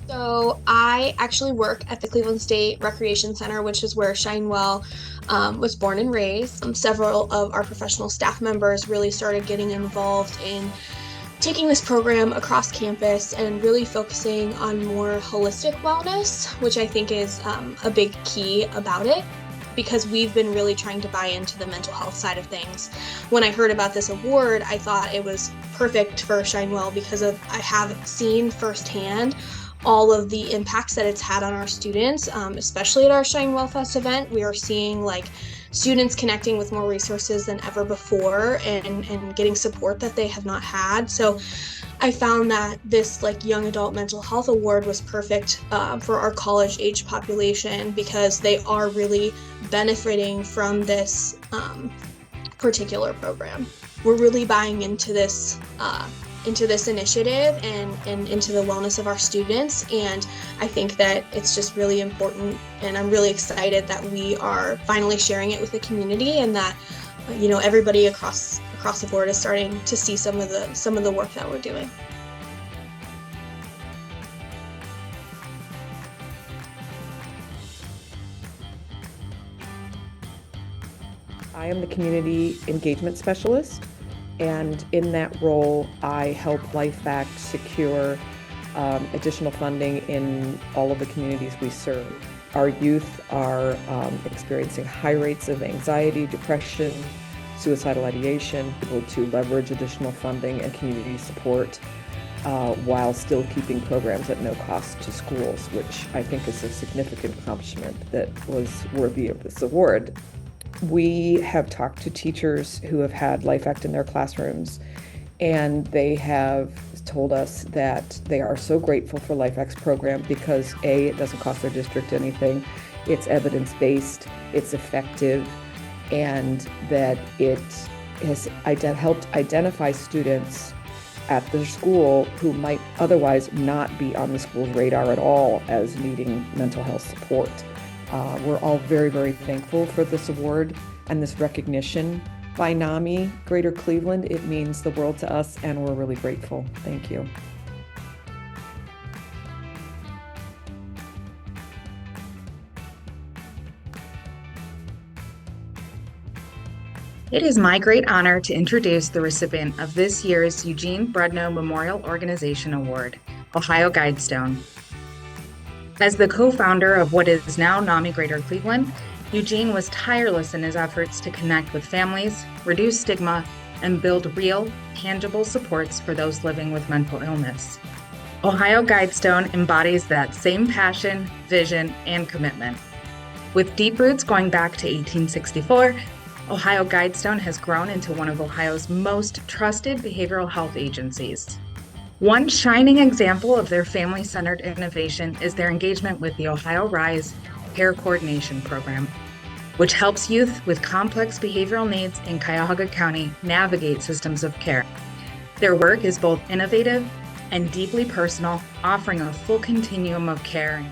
So I actually work at the Cleveland State Recreation Center, which is where Shinewell was born and raised. Several of our professional staff members really started getting involved in taking this program across campus and really focusing on more holistic wellness, which I think is a big key about it because we've been really trying to buy into the mental health side of things. When I heard about this award, I thought it was perfect for Shinewell because I have seen firsthand all of the impacts that it's had on our students, especially at our Shine Well Fest event. We are seeing like students connecting with more resources than ever before and getting support that they have not had. So I found that this like young adult mental health award was perfect for our college age population because they are really benefiting from this particular program. We're really buying into this initiative and into the wellness of our students. And I think that it's just really important. And I'm really excited that we are finally sharing it with the community and that, everybody across the board is starting to see some of the work that we're doing. I am the community engagement specialist, and in that role, I help LifeAct secure additional funding in all of the communities we serve. Our youth are experiencing high rates of anxiety, depression, suicidal ideation, able to leverage additional funding and community support while still keeping programs at no cost to schools, which I think is a significant accomplishment that was worthy of this award. We have talked to teachers who have had LifeAct in their classrooms, and they have told us that they are so grateful for LifeAct's program because A, it doesn't cost their district anything, it's evidence-based, it's effective, and that it has helped identify students at the school who might otherwise not be on the school's radar at all as needing mental health support. We're all very, very thankful for this award and this recognition by NAMI Greater Cleveland. It means the world to us, and we're really grateful. Thank you. It is my great honor to introduce the recipient of this year's Eugene Bredno Memorial Organization Award, Ohio Guidestone. As the co-founder of what is now NAMI Greater Cleveland, Eugene was tireless in his efforts to connect with families, reduce stigma, and build real, tangible supports for those living with mental illness. Ohio Guidestone embodies that same passion, vision, and commitment. With deep roots going back to 1864, Ohio Guidestone has grown into one of Ohio's most trusted behavioral health agencies. One shining example of their family-centered innovation is their engagement with the Ohio RISE Care Coordination Program, which helps youth with complex behavioral needs in Cuyahoga County navigate systems of care. Their work is both innovative and deeply personal, offering a full continuum of care.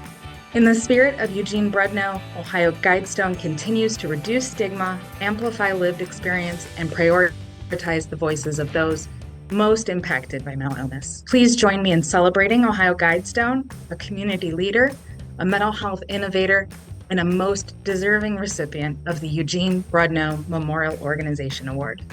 In the spirit of Eugene Bredno, Ohio Guidestone continues to reduce stigma, amplify lived experience, and prioritize the voices of those most impacted by mental illness. Please join me in celebrating Ohio Guidestone, a community leader, a mental health innovator, and a most deserving recipient of the Eugene Bredno Memorial Organization Award.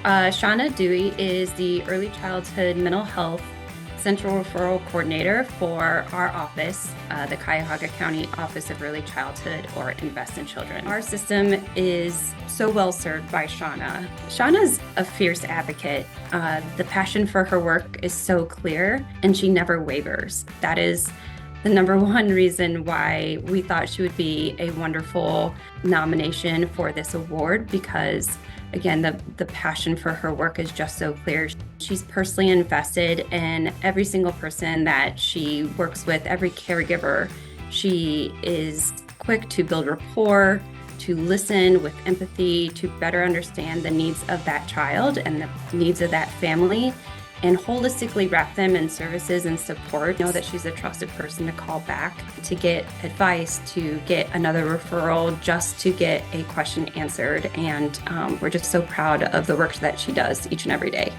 Shauna Dewey is the Early Childhood Mental Health Central Referral Coordinator for our office, the Cuyahoga County Office of Early Childhood, or Invest in Children. Our system is so well served by Shauna. Shauna's a fierce advocate. The passion for her work is so clear, and she never wavers. That is the number one reason why we thought she would be a wonderful nomination for this award, because again, the passion for her work is just so clear. She's personally invested in every single person that she works with, every caregiver. She is quick to build rapport, to listen with empathy, to better understand the needs of that child and the needs of that family, and holistically wrap them in services and support. Know that she's a trusted person to call back, to get advice, to get another referral, just to get a question answered. And we're just so proud of the work that she does each and every day.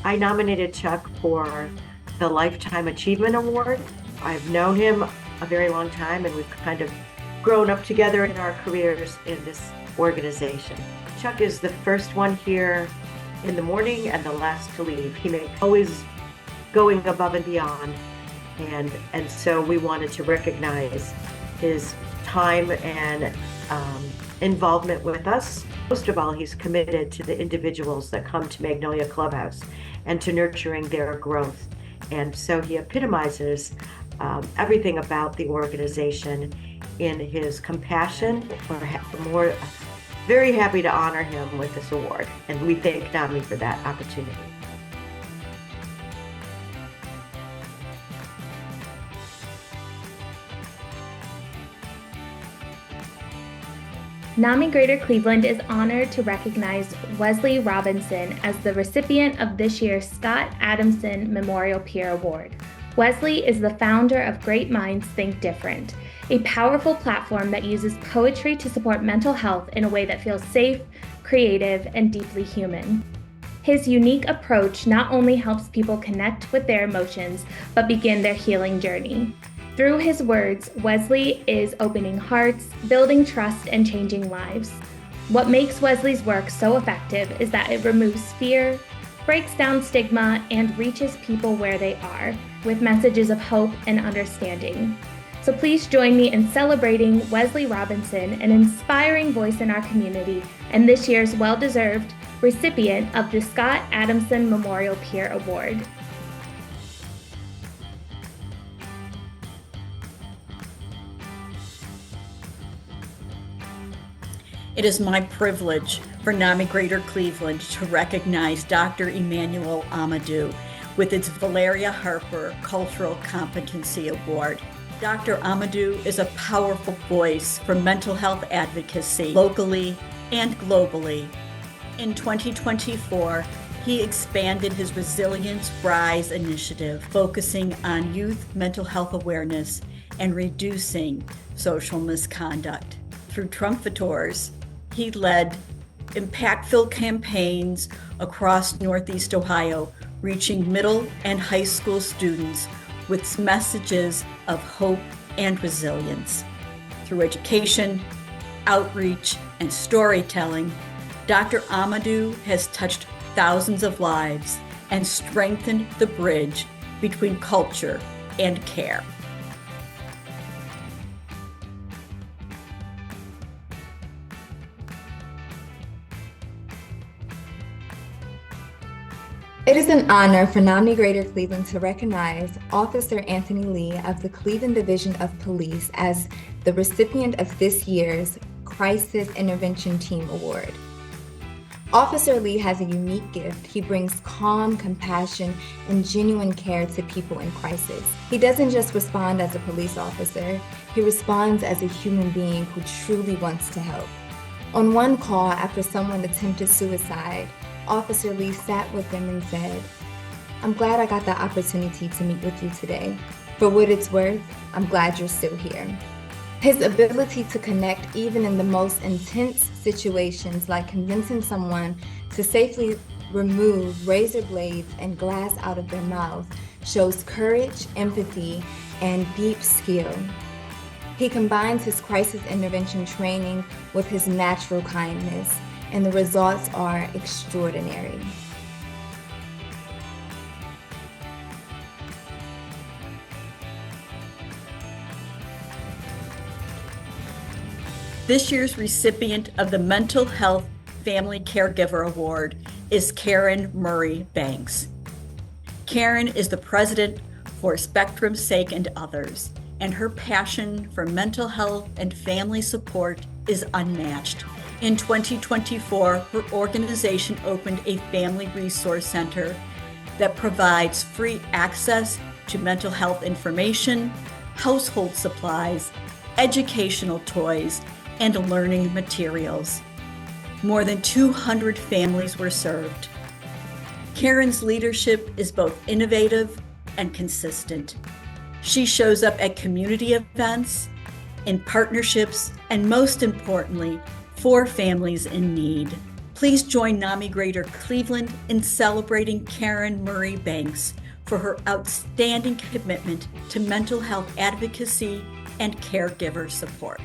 I nominated Chuck for the Lifetime Achievement Award. I've known him a very long time, and we've kind of grown up together in our careers in this organization. Chuck is the first one here in the morning and the last to leave. He may always going above and beyond, and so we wanted to recognize his time and involvement with us. Most of all, he's committed to the individuals that come to Magnolia Clubhouse and to nurturing their growth. And so he epitomizes everything about the organization in his compassion. We're very happy to honor him with this award, and we thank NAMI for that opportunity. NAMI Greater Cleveland is honored to recognize Wesley Robinson as the recipient of this year's Scott Adamson Memorial Peer Award. Wesley is the founder of Great Minds Think Different, a powerful platform that uses poetry to support mental health in a way that feels safe, creative, and deeply human. His unique approach not only helps people connect with their emotions, but begin their healing journey. Through his words, Wesley is opening hearts, building trust, and changing lives. What makes Wesley's work so effective is that it removes fear, breaks down stigma, and reaches people where they are, with messages of hope and understanding. So please join me in celebrating Wesley Robinson, an inspiring voice in our community, and this year's well-deserved recipient of the Scott Adamson Memorial Peer Award. It is my privilege for NAMI Greater Cleveland to recognize Dr. Emmanuel Amadou with its Valeria Harper Cultural Competency Award. Dr. Amadou is a powerful voice for mental health advocacy locally and globally. In 2024, he expanded his Resilience Rise initiative, focusing on youth mental health awareness and reducing social misconduct. Through Trumpvators, he led impactful campaigns across Northeast Ohio, reaching middle and high school students with messages of hope and resilience. Through education, outreach, and storytelling, Dr. Amadou has touched thousands of lives and strengthened the bridge between culture and care. It is an honor for NAMI Greater Cleveland to recognize Officer Anthony Lee of the Cleveland Division of Police as the recipient of this year's Crisis Intervention Team Award. Officer Lee has a unique gift. He brings calm, compassion, and genuine care to people in crisis. He doesn't just respond as a police officer, he responds as a human being who truly wants to help. On one call after someone attempted suicide, Officer Lee sat with them and said, "I'm glad I got the opportunity to meet with you today. For what it's worth, I'm glad you're still here." His ability to connect even in the most intense situations, like convincing someone to safely remove razor blades and glass out of their mouth, shows courage, empathy, and deep skill. He combines his crisis intervention training with his natural kindness, and the results are extraordinary. This year's recipient of the Mental Health Family Caregiver Award is Karen Murray Banks. Karen is the president for Spectrum's Sake and Others, and her passion for mental health and family support is unmatched. In 2024, her organization opened a family resource center that provides free access to mental health information, household supplies, educational toys, and learning materials. More than 200 families were served. Karen's leadership is both innovative and consistent. She shows up at community events, in partnerships, and most importantly, for families in need. Please join NAMI Greater Cleveland in celebrating Karen Murray Banks for her outstanding commitment to mental health advocacy and caregiver support.